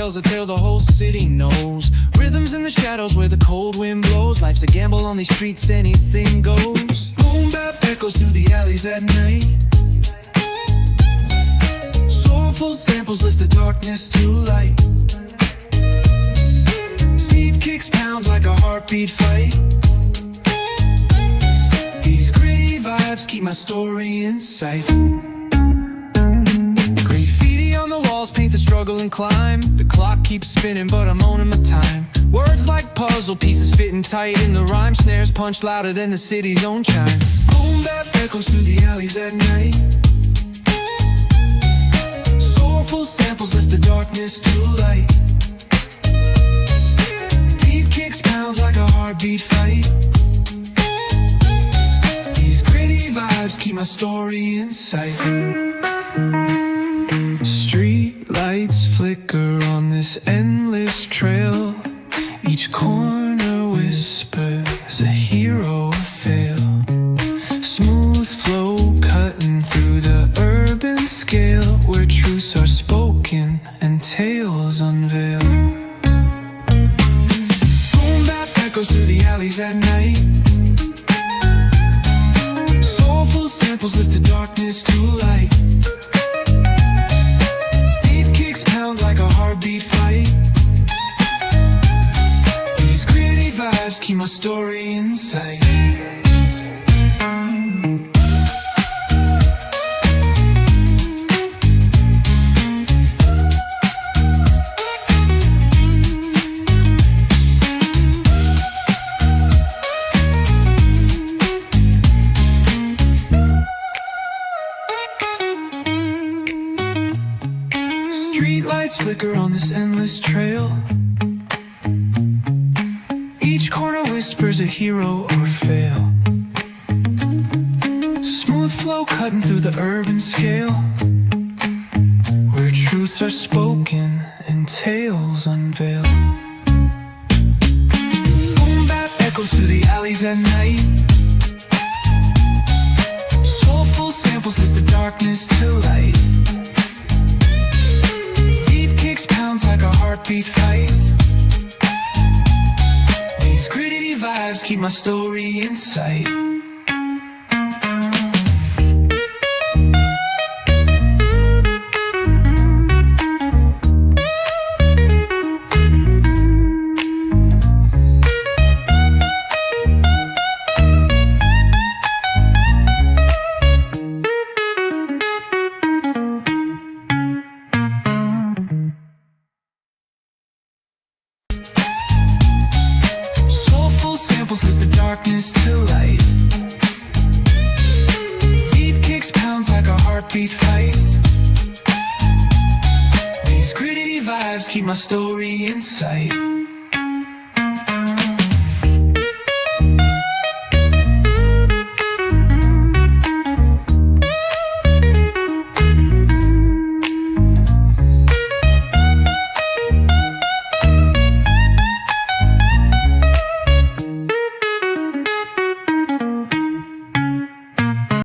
tells a tale the whole city knows. Rhythms in the shadows where the cold wind blows. Life's a gamble on these streets, anything goes. Boom bap echoes through the alleys at night. Soulful samples lift the darkness to light. Beat kicks pound like a heartbeat fight. These gritty vibes keep my story in sight. Graffiti on the walls paint the struggle and climb. The clock keeps spinning but I'm owning my time. Words like puzzle pieces fitting tight in the rhyme. Snares punch louder than the city's own chime. Boom bap echoes through the alleys at night. Soulful samples lift the darkness to light. Beat kicks pound like a heartbeat fight. These gritty vibes keep my story in sight. Street lights flicker on this endless trail. Each corner whispers a hero of fail. Smooth flow cutting through the urban scale, where truths are spoken and tales unveil. Boom bap echoes through the alleys at night. Soulful samples lift the darkness to light. Beat kicks pound like a heartbeat fight. These gritty vibes keep my story in sight. Streetlights flicker on this endless trail. Each corner whispers a hero or fail. Smooth flow cutting through the urban scale, where truths are spoken and tales unveil. Boom bap echoes through the alleys at night. Soulful samples lift the darkness to light. Pounds like a heartbeat fight. These gritty vibes keep my story in sight. Lift the darkness to light. Deep kicks pounds like a heartbeat fight. These gritty vibes keep my story in sight.